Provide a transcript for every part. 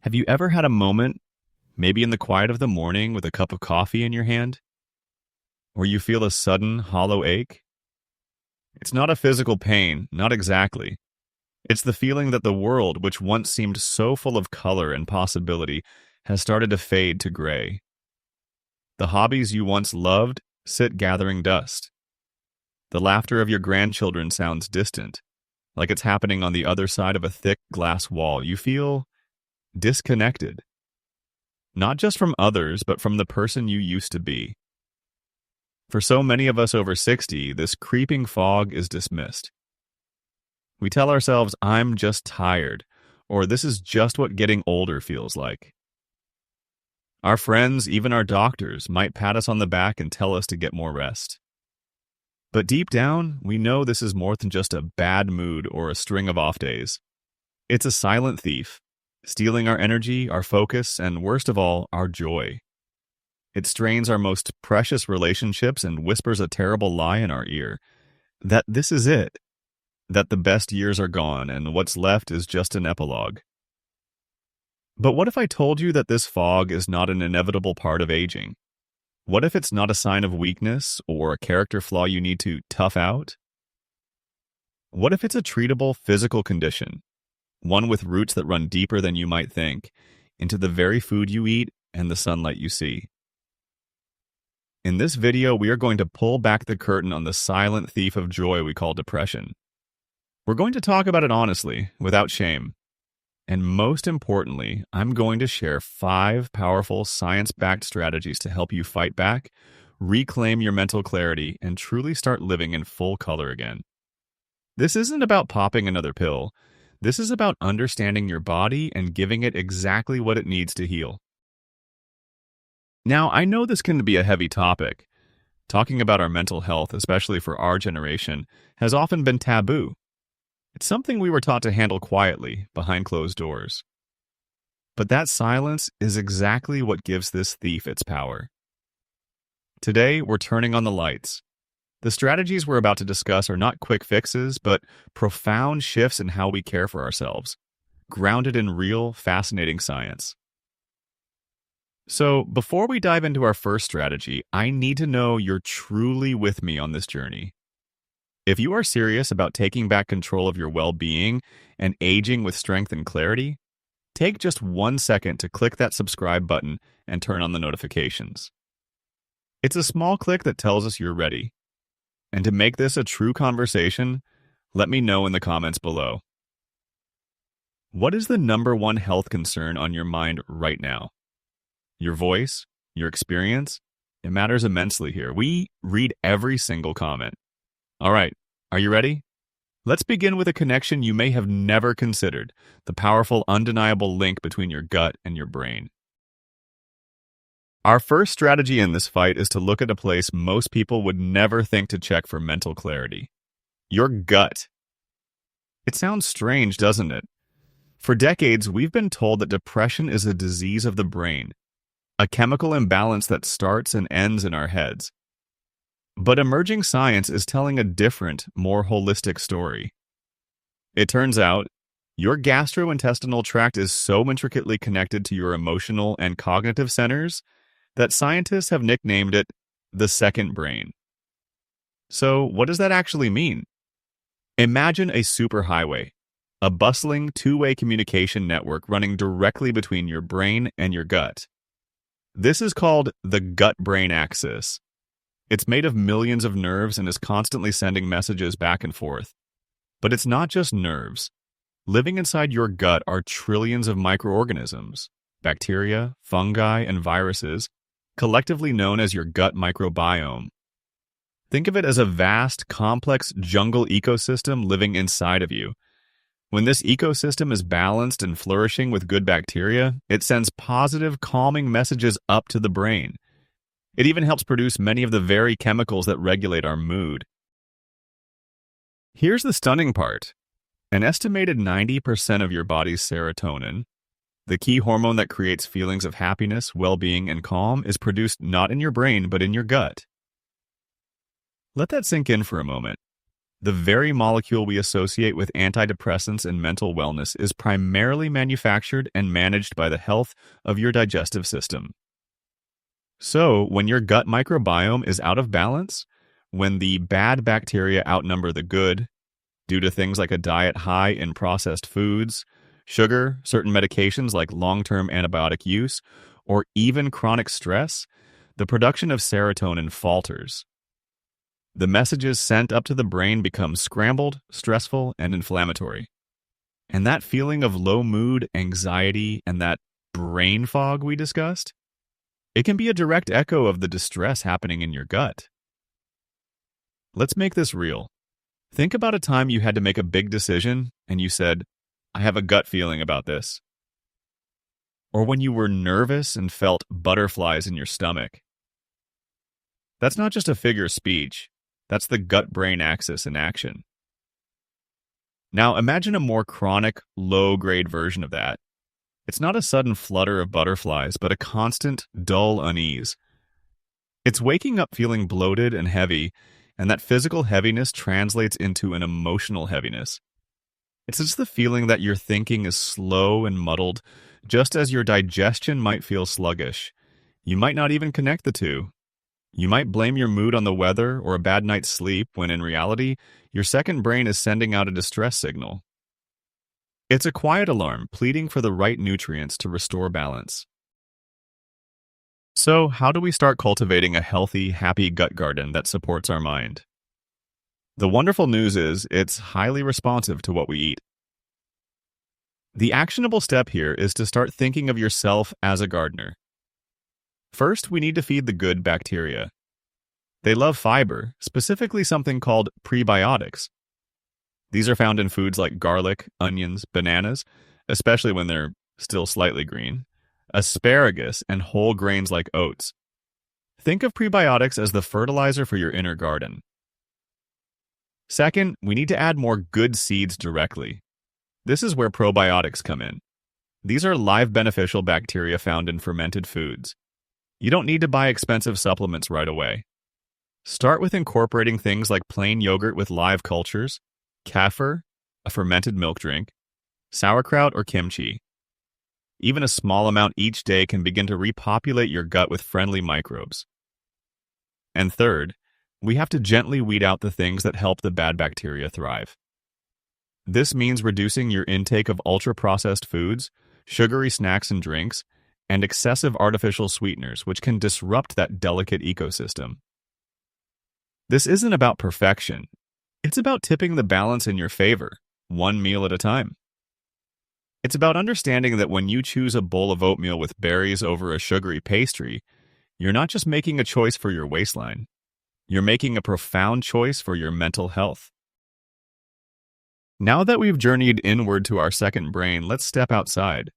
Have you ever had a moment, maybe in the quiet of the morning with a cup of coffee in your hand, where you feel a sudden hollow ache? It's not a physical pain, not exactly. It's the feeling that the world, which once seemed so full of color and possibility, has started to fade to gray. The hobbies you once loved sit gathering dust. The laughter of your grandchildren sounds distant, like it's happening on the other side of a thick glass wall. You feel disconnected, not just from others, but from the person you used to be. For so many of us over 60, this creeping fog is dismissed. We tell ourselves, I'm just tired, or this is just what getting older feels like. Our friends, even our doctors, might pat us on the back and tell us to get more rest. But deep down, we know this is more than just a bad mood or a string of off days. It's a silent thief, stealing our energy, our focus, and worst of all, our joy. It strains our most precious relationships and whispers a terrible lie in our ear, that this is it, that the best years are gone and what's left is just an epilogue. But what if I told you that this fog is not an inevitable part of aging? What if it's not a sign of weakness or a character flaw you need to tough out? What if it's a treatable physical condition, one with roots that run deeper than you might think, into the very food you eat and the sunlight you see? In this video, we are going to pull back the curtain on the silent thief of joy we call depression. We're going to talk about it honestly, without shame. And most importantly, I'm going to share 5 powerful science-backed strategies to help you fight back, reclaim your mental clarity, and truly start living in full color again. This isn't about popping another pill. This is about understanding your body and giving it exactly what it needs to heal. Now, I know this can be a heavy topic. Talking about our mental health, especially for our generation, has often been taboo. It's something we were taught to handle quietly, behind closed doors. But that silence is exactly what gives this thief its power. Today, we're turning on the lights. The strategies we're about to discuss are not quick fixes, but profound shifts in how we care for ourselves, grounded in real, fascinating science. So, before we dive into our first strategy, I need to know you're truly with me on this journey. If you are serious about taking back control of your well-being and aging with strength and clarity, take just 1 second to click that subscribe button and turn on the notifications. It's a small click that tells us you're ready. And to make this a true conversation, let me know in the comments below. What is the #1 health concern on your mind right now? Your voice? Your experience? It matters immensely here. We read every single comment. All right, are you ready? Let's begin with a connection you may have never considered, the powerful, undeniable link between your gut and your brain. Our first strategy in this fight is to look at a place most people would never think to check for mental clarity. Your gut. It sounds strange, doesn't it? For decades, we've been told that depression is a disease of the brain, a chemical imbalance that starts and ends in our heads. But emerging science is telling a different, more holistic story. It turns out, your gastrointestinal tract is so intricately connected to your emotional and cognitive centers that scientists have nicknamed it the second brain. So, what does that actually mean? Imagine a superhighway, a bustling two-way communication network running directly between your brain and your gut. This is called the gut-brain axis. It's made of millions of nerves and is constantly sending messages back and forth. But it's not just nerves. Living inside your gut are trillions of microorganisms, bacteria, fungi, and viruses, collectively known as your gut microbiome. Think of it as a vast, complex jungle ecosystem living inside of you. When this ecosystem is balanced and flourishing with good bacteria, it sends positive, calming messages up to the brain. It even helps produce many of the very chemicals that regulate our mood. Here's the stunning part. An estimated 90% of your body's serotonin, the key hormone that creates feelings of happiness, well-being, and calm, is produced not in your brain, but in your gut. Let that sink in for a moment. The very molecule we associate with antidepressants and mental wellness is primarily manufactured and managed by the health of your digestive system. So, when your gut microbiome is out of balance, when the bad bacteria outnumber the good due to things like a diet high in processed foods, sugar, certain medications like long-term antibiotic use, or even chronic stress, the production of serotonin falters. The messages sent up to the brain become scrambled, stressful, and inflammatory. And that feeling of low mood, anxiety, and that brain fog we discussed, it can be a direct echo of the distress happening in your gut. Let's make this real. Think about a time you had to make a big decision and you said, I have a gut feeling about this. Or when you were nervous and felt butterflies in your stomach. That's not just a figure of speech. That's the gut-brain axis in action. Now imagine a more chronic, low-grade version of that. It's not a sudden flutter of butterflies, but a constant, dull unease. It's waking up feeling bloated and heavy, and that physical heaviness translates into an emotional heaviness. It's just the feeling that your thinking is slow and muddled, just as your digestion might feel sluggish. You might not even connect the two. You might blame your mood on the weather or a bad night's sleep when in reality, your second brain is sending out a distress signal. It's a quiet alarm pleading for the right nutrients to restore balance. So, how do we start cultivating a healthy, happy gut garden that supports our mind? The wonderful news is it's highly responsive to what we eat. The actionable step here is to start thinking of yourself as a gardener. First, we need to feed the good bacteria. They love fiber, specifically something called prebiotics. These are found in foods like garlic, onions, bananas, especially when they're still slightly green, asparagus, and whole grains like oats. Think of prebiotics as the fertilizer for your inner garden. Second, we need to add more good seeds directly. This is where probiotics come in. These are live beneficial bacteria found in fermented foods. You don't need to buy expensive supplements right away. Start with incorporating things like plain yogurt with live cultures, kefir, a fermented milk drink, sauerkraut or kimchi. Even a small amount each day can begin to repopulate your gut with friendly microbes. And third, we have to gently weed out the things that help the bad bacteria thrive. This means reducing your intake of ultra-processed foods, sugary snacks and drinks, and excessive artificial sweeteners, which can disrupt that delicate ecosystem. This isn't about perfection. It's about tipping the balance in your favor, one meal at a time. It's about understanding that when you choose a bowl of oatmeal with berries over a sugary pastry, you're not just making a choice for your waistline. You're making a profound choice for your mental health. Now that we've journeyed inward to our second brain, let's step outside.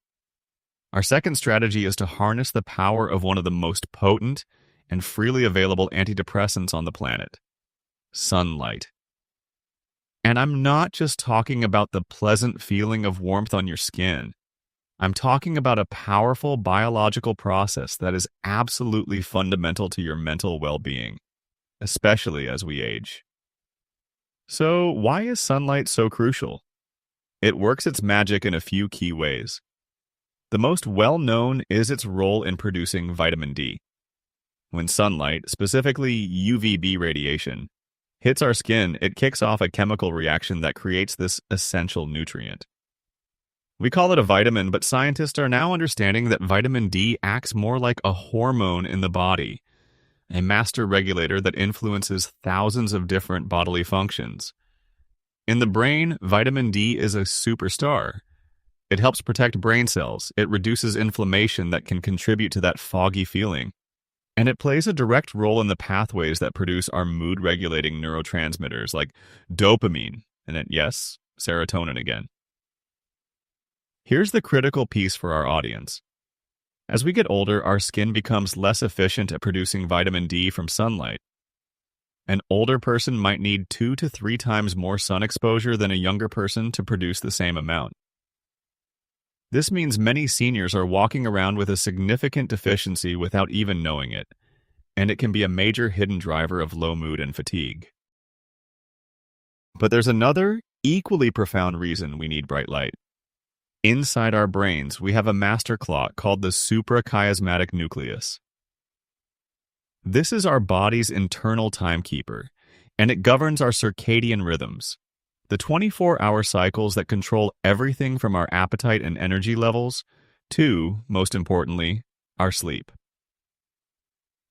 Our second strategy is to harness the power of one of the most potent and freely available antidepressants on the planet, sunlight. And I'm not just talking about the pleasant feeling of warmth on your skin. I'm talking about a powerful biological process that is absolutely fundamental to your mental well-being, especially as we age. So, why is sunlight so crucial? It works its magic in a few key ways. The most well-known is its role in producing vitamin D. When sunlight, specifically UVB radiation, hits our skin, it kicks off a chemical reaction that creates this essential nutrient. We call it a vitamin, but scientists are now understanding that vitamin D acts more like a hormone in the body, a master regulator that influences thousands of different bodily functions. In the brain, vitamin D is a superstar. It helps protect brain cells, it reduces inflammation that can contribute to that foggy feeling, and it plays a direct role in the pathways that produce our mood-regulating neurotransmitters like dopamine, and yes, serotonin again. Here's the critical piece for our audience. As we get older, our skin becomes less efficient at producing vitamin D from sunlight. An older person might need 2 to 3 times more sun exposure than a younger person to produce the same amount. This means many seniors are walking around with a significant deficiency without even knowing it, and it can be a major hidden driver of low mood and fatigue. But there's another, equally profound reason we need bright light. Inside our brains, we have a master clock called the suprachiasmatic nucleus. This is our body's internal timekeeper, and it governs our circadian rhythms, the 24-hour cycles that control everything from our appetite and energy levels to, most importantly, our sleep.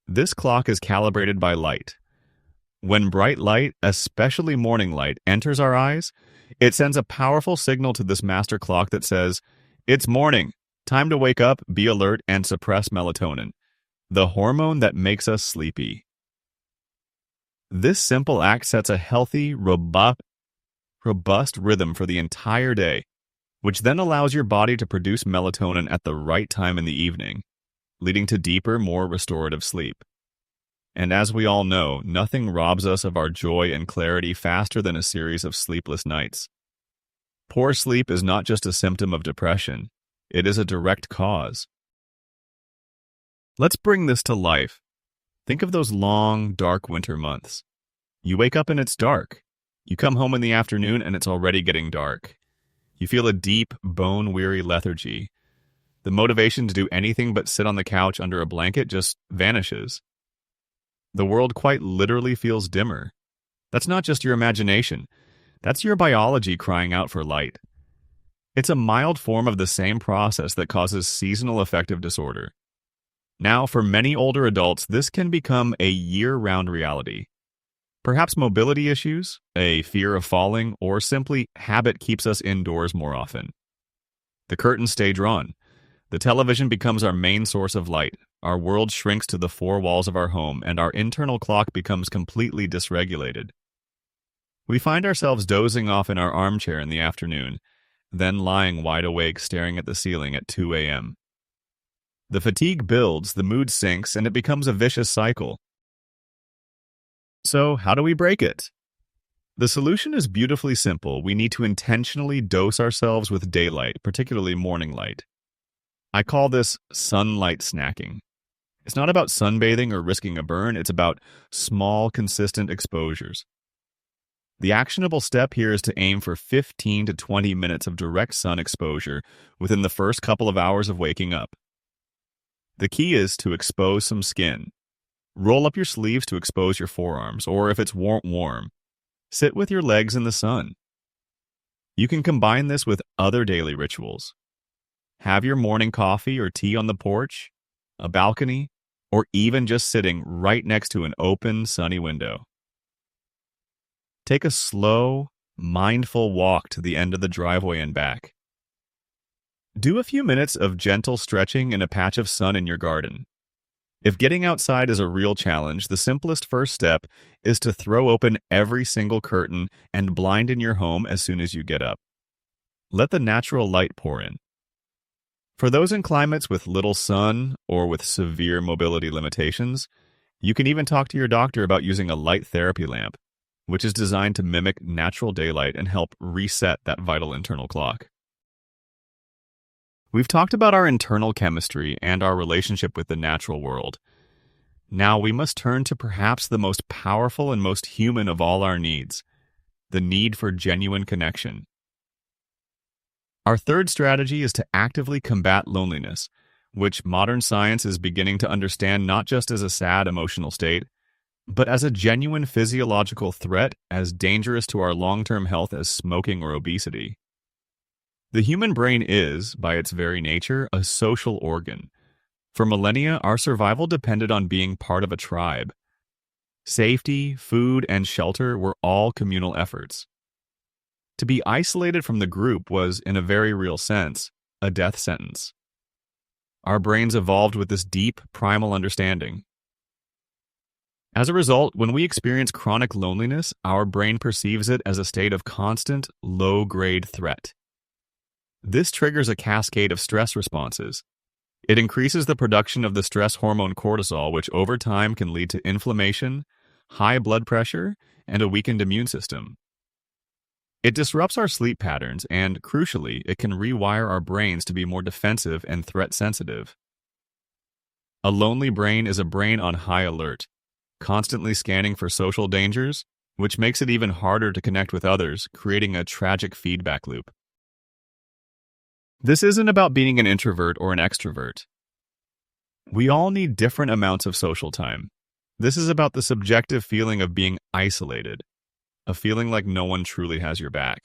This clock is calibrated by light. When bright light, especially morning light, enters our eyes, it sends a powerful signal to this master clock that says, "It's morning. Time to wake up, be alert, and suppress melatonin, the hormone that makes us sleepy." This simple act sets a healthy, robust rhythm for the entire day, which then allows your body to produce melatonin at the right time in the evening, leading to deeper, more restorative sleep. And as we all know, nothing robs us of our joy and clarity faster than a series of sleepless nights. Poor sleep is not just a symptom of depression, it is a direct cause. Let's bring this to life. Think of those long, dark winter months. You wake up and it's dark. You come home in the afternoon and it's already getting dark. You feel a deep, bone-weary lethargy. The motivation to do anything but sit on the couch under a blanket just vanishes. The world quite literally feels dimmer. That's not just your imagination. That's your biology crying out for light. It's a mild form of the same process that causes seasonal affective disorder. Now, for many older adults, this can become a year-round reality. Perhaps mobility issues, a fear of falling, or simply habit keeps us indoors more often. The curtains stay drawn. The television becomes our main source of light. Our world shrinks to the four walls of our home, and our internal clock becomes completely dysregulated. We find ourselves dozing off in our armchair in the afternoon, then lying wide awake staring at the ceiling at 2 a.m. The fatigue builds, the mood sinks, and it becomes a vicious cycle. So, how do we break it? The solution is beautifully simple. We need to intentionally dose ourselves with daylight, particularly morning light. I call this sunlight snacking. It's not about sunbathing or risking a burn, it's about small, consistent exposures. The actionable step here is to aim for 15 to 20 minutes of direct sun exposure within the first couple of hours of waking up. The key is to expose some skin. Roll up your sleeves to expose your forearms, or if it's warm, sit with your legs in the sun. You can combine this with other daily rituals. Have your morning coffee or tea on the porch, a balcony, or even just sitting right next to an open, sunny window. Take a slow, mindful walk to the end of the driveway and back. Do a few minutes of gentle stretching in a patch of sun in your garden. If getting outside is a real challenge, the simplest first step is to throw open every single curtain and blind in your home as soon as you get up. Let the natural light pour in. For those in climates with little sun or with severe mobility limitations, you can even talk to your doctor about using a light therapy lamp, which is designed to mimic natural daylight and help reset that vital internal clock. We've talked about our internal chemistry and our relationship with the natural world. Now we must turn to perhaps the most powerful and most human of all our needs, the need for genuine connection. Our third strategy is to actively combat loneliness, which modern science is beginning to understand not just as a sad emotional state, but as a genuine physiological threat as dangerous to our long-term health as smoking or obesity. The human brain is, by its very nature, a social organ. For millennia, our survival depended on being part of a tribe. Safety, food, and shelter were all communal efforts. To be isolated from the group was, in a very real sense, a death sentence. Our brains evolved with this deep, primal understanding. As a result, when we experience chronic loneliness, our brain perceives it as a state of constant, low-grade threat. This triggers a cascade of stress responses. It increases the production of the stress hormone cortisol, which over time can lead to inflammation, high blood pressure, and a weakened immune system. It disrupts our sleep patterns, and, crucially, it can rewire our brains to be more defensive and threat-sensitive. A lonely brain is a brain on high alert, constantly scanning for social dangers, which makes it even harder to connect with others, creating a tragic feedback loop. This isn't about being an introvert or an extrovert. We all need different amounts of social time. This is about the subjective feeling of being isolated, a feeling like no one truly has your back.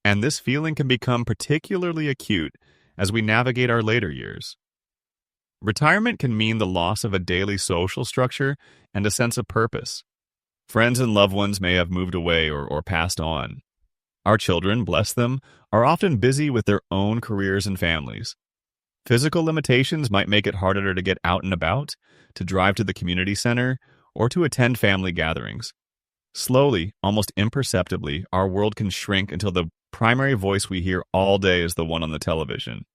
And this feeling can become particularly acute as we navigate our later years. Retirement can mean the loss of a daily social structure and a sense of purpose. Friends and loved ones may have moved away or passed on. Our children, bless them, are often busy with their own careers and families. Physical limitations might make it harder to get out and about, to drive to the community center, or to attend family gatherings. Slowly, almost imperceptibly, our world can shrink until the primary voice we hear all day is the one on the television.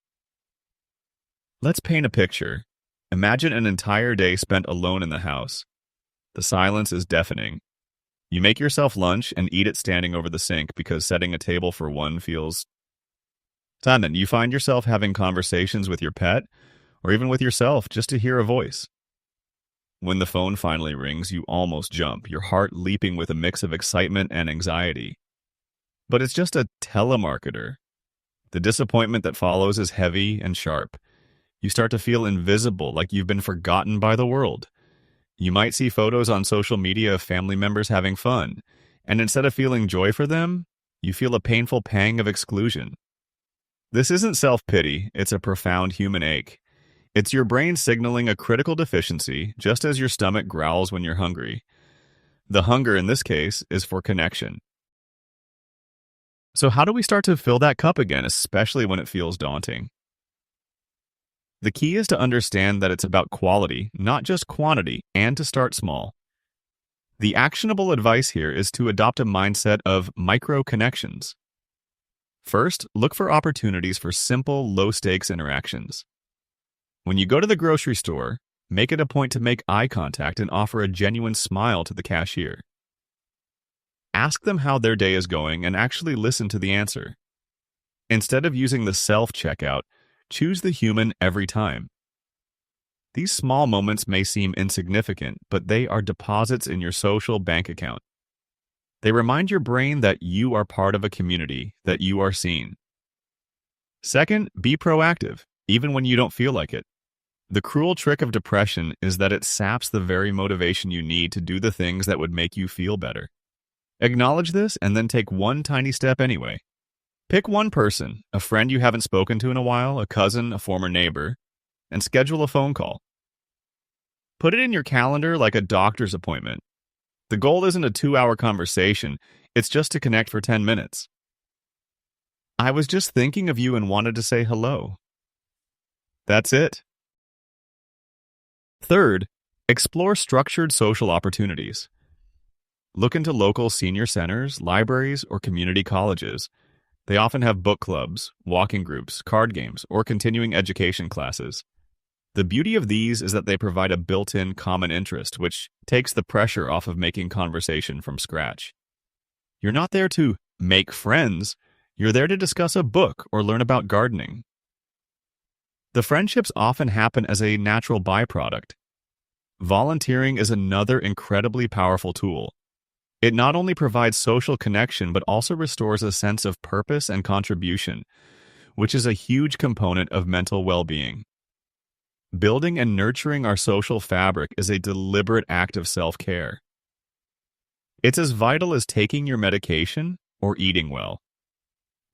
Let's paint a picture. Imagine an entire day spent alone in the house. The silence is deafening. You make yourself lunch and eat it standing over the sink because setting a table for one feels... Then you find yourself having conversations with your pet, or even with yourself just to hear a voice. When the phone finally rings, you almost jump, your heart leaping with a mix of excitement and anxiety. But it's just a telemarketer. The disappointment that follows is heavy and sharp. You start to feel invisible, like you've been forgotten by the world. You might see photos on social media of family members having fun, and instead of feeling joy for them, you feel a painful pang of exclusion. This isn't self-pity, it's a profound human ache. It's your brain signaling a critical deficiency, just as your stomach growls when you're hungry. The hunger in this case is for connection. So how do we start to fill that cup again, especially when it feels daunting? The key is to understand that it's about quality, not just quantity, and to start small. The actionable advice here is to adopt a mindset of micro-connections. First, look for opportunities for simple, low-stakes interactions. When you go to the grocery store, make it a point to make eye contact and offer a genuine smile to the cashier. Ask them how their day is going and actually listen to the answer. Instead of using the self-checkout, choose the human every time. These small moments may seem insignificant, but they are deposits in your social bank account. They remind your brain that you are part of a community, that you are seen. Second, be proactive, even when you don't feel like it. The cruel trick of depression is that it saps the very motivation you need to do the things that would make you feel better. Acknowledge this and then take one tiny step anyway. Pick one person, a friend you haven't spoken to in a while, a cousin, a former neighbor, and schedule a phone call. Put it in your calendar like a doctor's appointment. The goal isn't a 2-hour conversation, it's just to connect for 10 minutes. I was just thinking of you and wanted to say hello. That's it. Third, explore structured social opportunities. Look into local senior centers, libraries, or community colleges. They often have book clubs, walking groups, card games, or continuing education classes. The beauty of these is that they provide a built-in common interest, which takes the pressure off of making conversation from scratch. You're not there to make friends, you're there to discuss a book or learn about gardening. The friendships often happen as a natural byproduct. Volunteering is another incredibly powerful tool. It not only provides social connection, but also restores a sense of purpose and contribution, which is a huge component of mental well-being. Building and nurturing our social fabric is a deliberate act of self-care. It's as vital as taking your medication or eating well.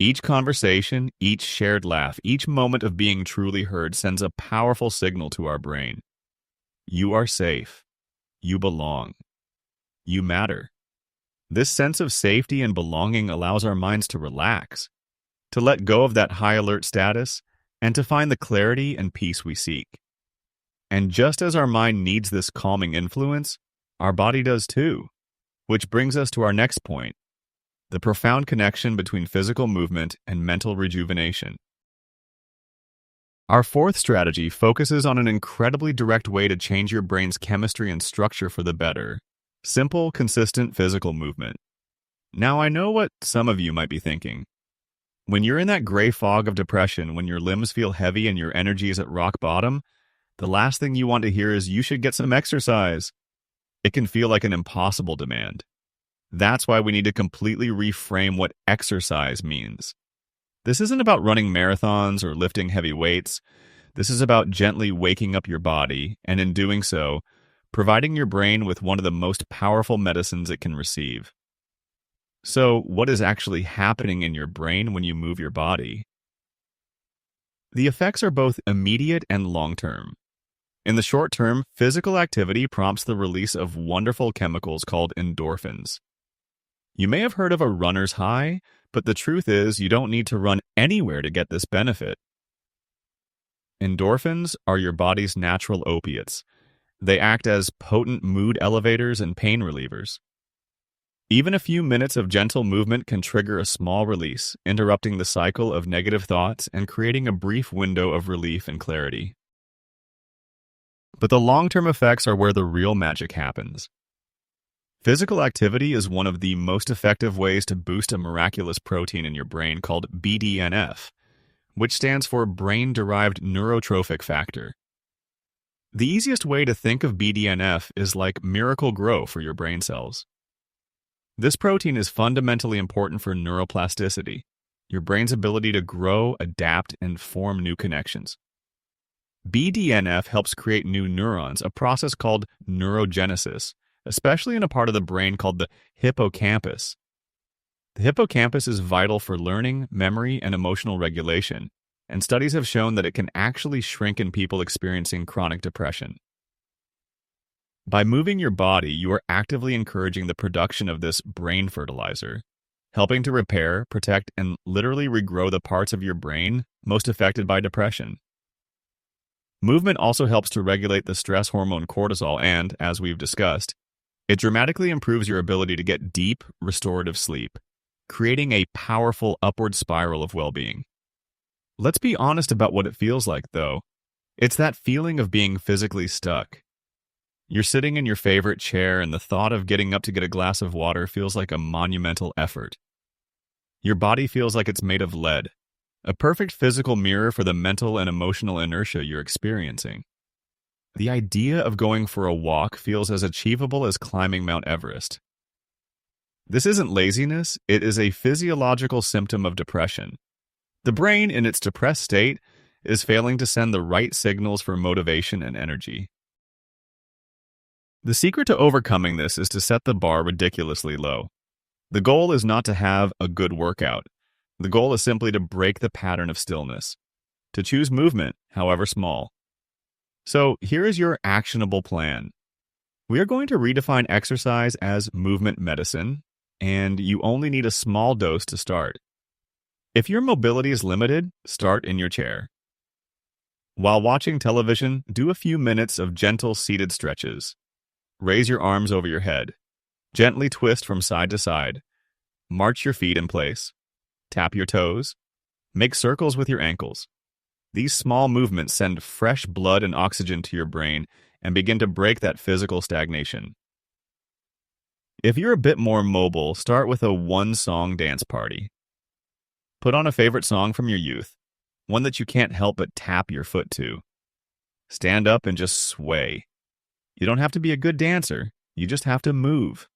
Each conversation, each shared laugh, each moment of being truly heard sends a powerful signal to our brain. You are safe. You belong. You matter. This sense of safety and belonging allows our minds to relax, to let go of that high alert status, and to find the clarity and peace we seek. And just as our mind needs this calming influence, our body does too, which brings us to our next point, the profound connection between physical movement and mental rejuvenation. Our fourth strategy focuses on an incredibly direct way to change your brain's chemistry and structure for the better. Simple, consistent physical movement. Now, I know what some of you might be thinking. When you're in that gray fog of depression, when your limbs feel heavy and your energy is at rock bottom, the last thing you want to hear is you should get some exercise. It can feel like an impossible demand. That's why we need to completely reframe what exercise means. This isn't about running marathons or lifting heavy weights. This is about gently waking up your body, and in doing so, providing your brain with one of the most powerful medicines it can receive. So, what is actually happening in your brain when you move your body? The effects are both immediate and long term. In the short term, physical activity prompts the release of wonderful chemicals called endorphins. You may have heard of a runner's high, but the truth is you don't need to run anywhere to get this benefit. Endorphins are your body's natural opiates. They act as potent mood elevators and pain relievers. Even a few minutes of gentle movement can trigger a small release, interrupting the cycle of negative thoughts and creating a brief window of relief and clarity. But the long-term effects are where the real magic happens. Physical activity is one of the most effective ways to boost a miraculous protein in your brain called BDNF, which stands for brain-derived neurotrophic factor. The easiest way to think of BDNF is like miracle grow for your brain cells. This protein is fundamentally important for neuroplasticity, your brain's ability to grow, adapt, and form new connections. BDNF helps create new neurons, a process called neurogenesis, especially in a part of the brain called the hippocampus. The hippocampus is vital for learning, memory, and emotional regulation, and studies have shown that it can actually shrink in people experiencing chronic depression. By moving your body, you are actively encouraging the production of this brain fertilizer, helping to repair, protect, and literally regrow the parts of your brain most affected by depression. Movement also helps to regulate the stress hormone cortisol and, as we've discussed, it dramatically improves your ability to get deep, restorative sleep, creating a powerful upward spiral of well-being. Let's be honest about what it feels like, though. It's that feeling of being physically stuck. You're sitting in your favorite chair, and the thought of getting up to get a glass of water feels like a monumental effort. Your body feels like it's made of lead, a perfect physical mirror for the mental and emotional inertia you're experiencing. The idea of going for a walk feels as achievable as climbing Mount Everest. This isn't laziness, it is a physiological symptom of depression. The brain, in its depressed state, is failing to send the right signals for motivation and energy. The secret to overcoming this is to set the bar ridiculously low. The goal is not to have a good workout. The goal is simply to break the pattern of stillness, to choose movement, however small. So here is your actionable plan. We are going to redefine exercise as movement medicine, and you only need a small dose to start. If your mobility is limited, start in your chair. While watching television, do a few minutes of gentle seated stretches. Raise your arms over your head. Gently twist from side to side. March your feet in place. Tap your toes. Make circles with your ankles. These small movements send fresh blood and oxygen to your brain and begin to break that physical stagnation. If you're a bit more mobile, start with a one-song dance party. Put on a favorite song from your youth, one that you can't help but tap your foot to. Stand up and just sway. You don't have to be a good dancer, you just have to move.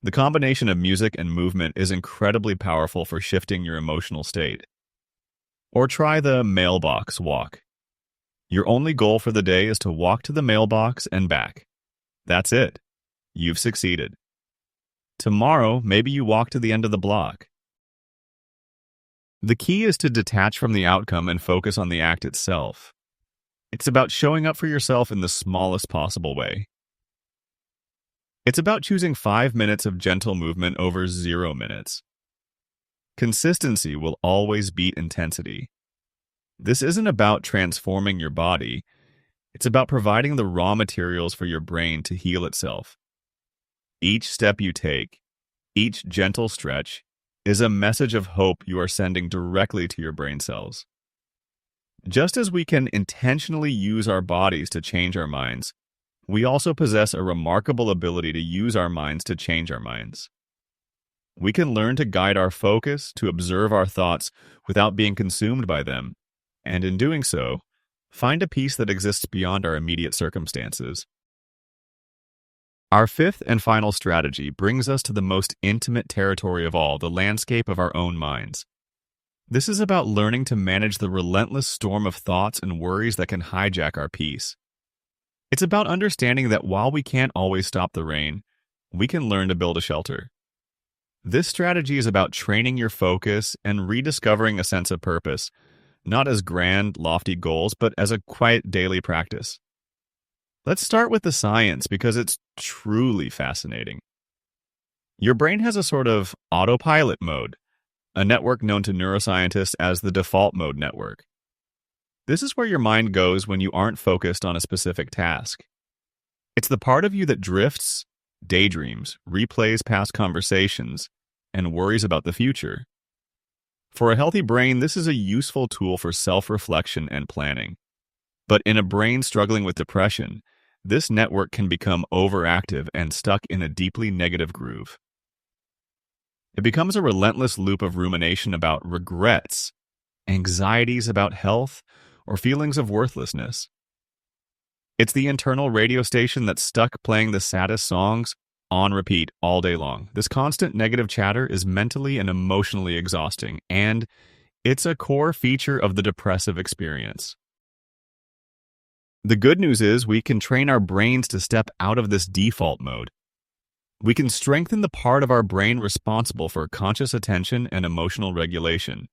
The combination of music and movement is incredibly powerful for shifting your emotional state. Or try the mailbox walk. Your only goal for the day is to walk to the mailbox and back. That's it. You've succeeded. Tomorrow, maybe you walk to the end of the block. The key is to detach from the outcome and focus on the act itself. It's about showing up for yourself in the smallest possible way. It's about choosing 5 minutes of gentle movement over 0 minutes. Consistency will always beat intensity. This isn't about transforming your body. It's about providing the raw materials for your brain to heal itself. Each step you take, each gentle stretch, is a message of hope you are sending directly to your brain cells. Just as we can intentionally use our bodies to change our minds, we also possess a remarkable ability to use our minds to change our minds. We can learn to guide our focus, to observe our thoughts without being consumed by them, and in doing so, find a peace that exists beyond our immediate circumstances. Our fifth and final strategy brings us to the most intimate territory of all, the landscape of our own minds. This is about learning to manage the relentless storm of thoughts and worries that can hijack our peace. It's about understanding that while we can't always stop the rain, we can learn to build a shelter. This strategy is about training your focus and rediscovering a sense of purpose, not as grand, lofty goals, but as a quiet daily practice. Let's start with the science because it's truly fascinating. Your brain has a sort of autopilot mode, a network known to neuroscientists as the default mode network. This is where your mind goes when you aren't focused on a specific task. It's the part of you that drifts, daydreams, replays past conversations, and worries about the future. For a healthy brain, this is a useful tool for self-reflection and planning. But in a brain struggling with depression, this network can become overactive and stuck in a deeply negative groove. It becomes a relentless loop of rumination about regrets, anxieties about health, or feelings of worthlessness. It's the internal radio station that's stuck playing the saddest songs on repeat all day long. This constant negative chatter is mentally and emotionally exhausting, and it's a core feature of the depressive experience. The good news is we can train our brains to step out of this default mode. We can strengthen the part of our brain responsible for conscious attention and emotional regulation,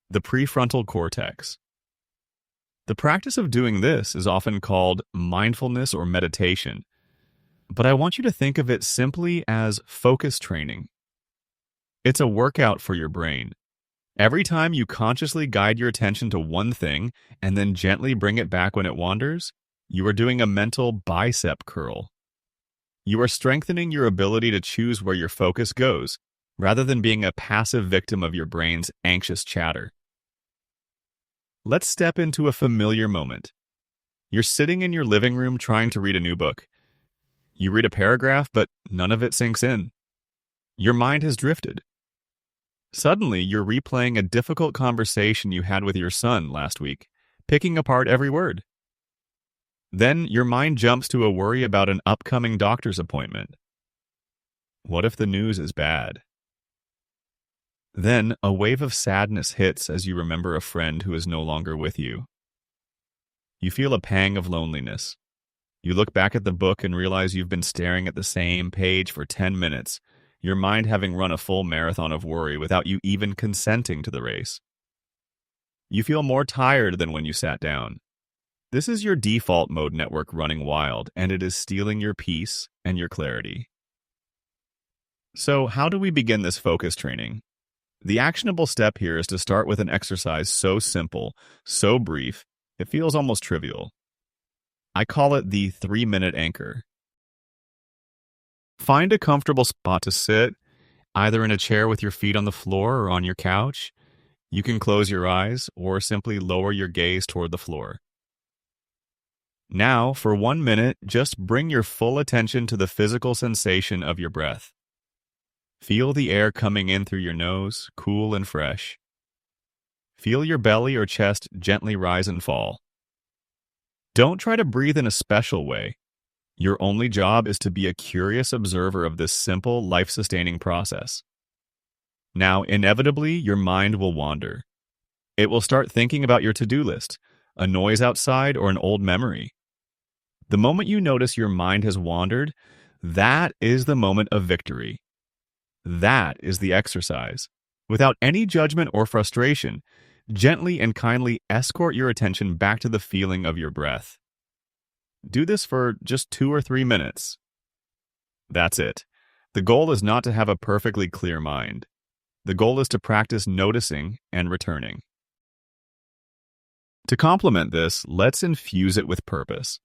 the prefrontal cortex. The practice of doing this is often called mindfulness or meditation, but I want you to think of it simply as focus training. It's a workout for your brain. Every time you consciously guide your attention to one thing and then gently bring it back when it wanders, you are doing a mental bicep curl. You are strengthening your ability to choose where your focus goes, rather than being a passive victim of your brain's anxious chatter. Let's step into a familiar moment. You're sitting in your living room trying to read a new book. You read a paragraph, but none of it sinks in. Your mind has drifted. Suddenly, you're replaying a difficult conversation you had with your son last week, picking apart every word. Then your mind jumps to a worry about an upcoming doctor's appointment. What if the news is bad? Then a wave of sadness hits as you remember a friend who is no longer with you. You feel a pang of loneliness. You look back at the book and realize you've been staring at the same page for 10 minutes, your mind having run a full marathon of worry without you even consenting to the race. You feel more tired than when you sat down. This is your default mode network running wild, and it is stealing your peace and your clarity. So, how do we begin this focus training? The actionable step here is to start with an exercise so simple, so brief, it feels almost trivial. I call it the 3-minute anchor. Find a comfortable spot to sit, either in a chair with your feet on the floor or on your couch. You can close your eyes or simply lower your gaze toward the floor. Now, for 1 minute, just bring your full attention to the physical sensation of your breath. Feel the air coming in through your nose, cool and fresh. Feel your belly or chest gently rise and fall. Don't try to breathe in a special way. Your only job is to be a curious observer of this simple, life-sustaining process. Now, inevitably, your mind will wander. It will start thinking about your to-do list, a noise outside, or an old memory. The moment you notice your mind has wandered, that is the moment of victory. That is the exercise. Without any judgment or frustration, gently and kindly escort your attention back to the feeling of your breath. Do this for just 2 or 3 minutes. That's it. The goal is not to have a perfectly clear mind. The goal is to practice noticing and returning. To complement this, let's infuse it with purpose.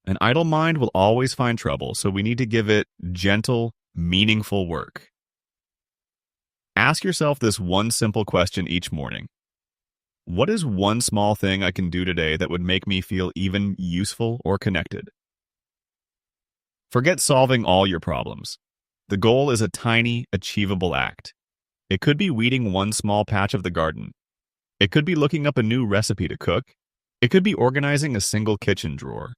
An idle mind will always find trouble, so we need to give it gentle, meaningful work. Ask yourself this one simple question each morning. What is one small thing I can do today that would make me feel even useful or connected? Forget solving all your problems. The goal is a tiny, achievable act. It could be weeding one small patch of the garden. It could be looking up a new recipe to cook. It could be organizing a single kitchen drawer.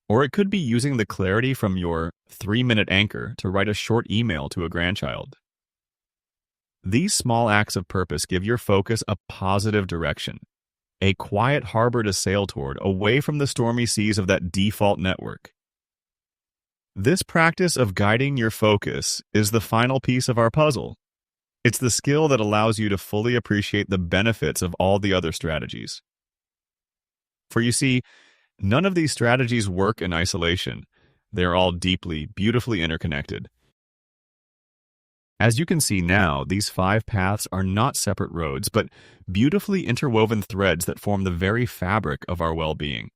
Or it could be using the clarity from your 3-minute anchor to write a short email to a grandchild. These small acts of purpose give your focus a positive direction, a quiet harbor to sail toward, away from the stormy seas of that default network. This practice of guiding your focus is the final piece of our puzzle. It's the skill that allows you to fully appreciate the benefits of all the other strategies. For you see, none of these strategies work in isolation. They're all deeply, beautifully interconnected. As you can see now, these 5 paths are not separate roads, but beautifully interwoven threads that form the very fabric of our well-being.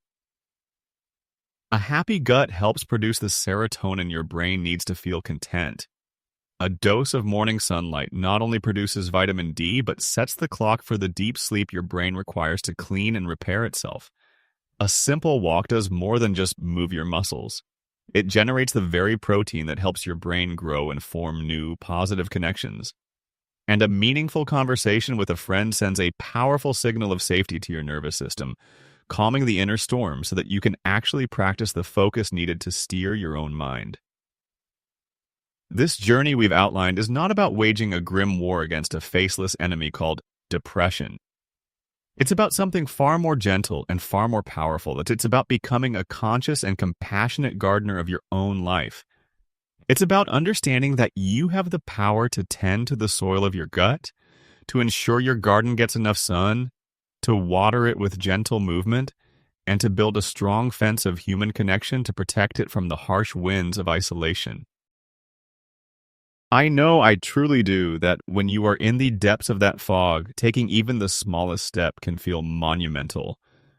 A happy gut helps produce the serotonin your brain needs to feel content. A dose of morning sunlight not only produces vitamin D, but sets the clock for the deep sleep your brain requires to clean and repair itself. A simple walk does more than just move your muscles. It generates the very protein that helps your brain grow and form new, positive connections. And a meaningful conversation with a friend sends a powerful signal of safety to your nervous system, calming the inner storm so that you can actually practice the focus needed to steer your own mind. This journey we've outlined is not about waging a grim war against a faceless enemy called depression. It's about something far more gentle and far more powerful. It's about becoming a conscious and compassionate gardener of your own life. It's about understanding that you have the power to tend to the soil of your gut, to ensure your garden gets enough sun, to water it with gentle movement, and to build a strong fence of human connection to protect it from the harsh winds of isolation. I know, I truly do, that when you are in the depths of that fog, taking even the smallest step can feel monumental.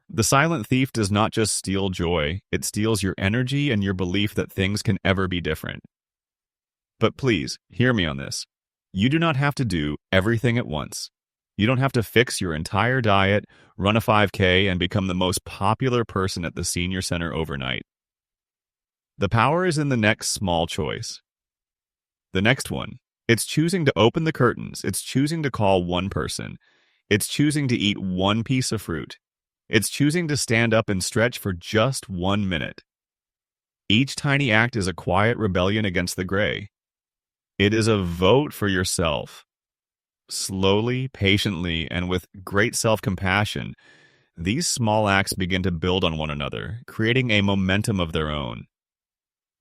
The silent thief does not just steal joy, it steals your energy and your belief that things can ever be different. But please, hear me on this. You do not have to do everything at once. You don't have to fix your entire diet, run a 5K, and become the most popular person at the senior center overnight. The power is in the next small choice. The next one, it's choosing to open the curtains. It's choosing to call one person. It's choosing to eat one piece of fruit. It's choosing to stand up and stretch for just 1 minute. Each tiny act is a quiet rebellion against the gray. It is a vote for yourself. Slowly, patiently, and with great self-compassion, these small acts begin to build on one another, creating a momentum of their own.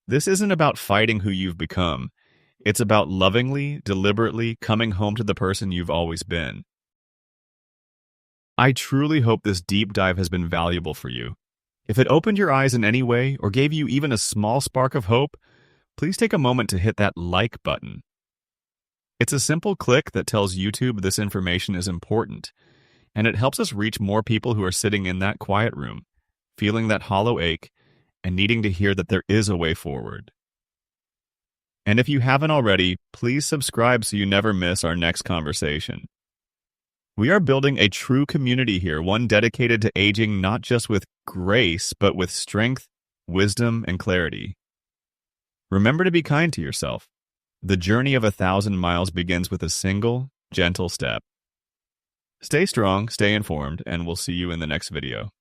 This isn't about fighting who you've become. It's about lovingly, deliberately coming home to the person you've always been. I truly hope this deep dive has been valuable for you. If it opened your eyes in any way or gave you even a small spark of hope, please take a moment to hit that like button. It's a simple click that tells YouTube this information is important, and it helps us reach more people who are sitting in that quiet room, feeling that hollow ache, and needing to hear that there is a way forward. And if you haven't already, please subscribe so you never miss our next conversation. We are building a true community here, one dedicated to aging not just with grace, but with strength, wisdom, and clarity. Remember to be kind to yourself. The journey of 1,000 miles begins with a single, gentle step. Stay strong, stay informed, and we'll see you in the next video.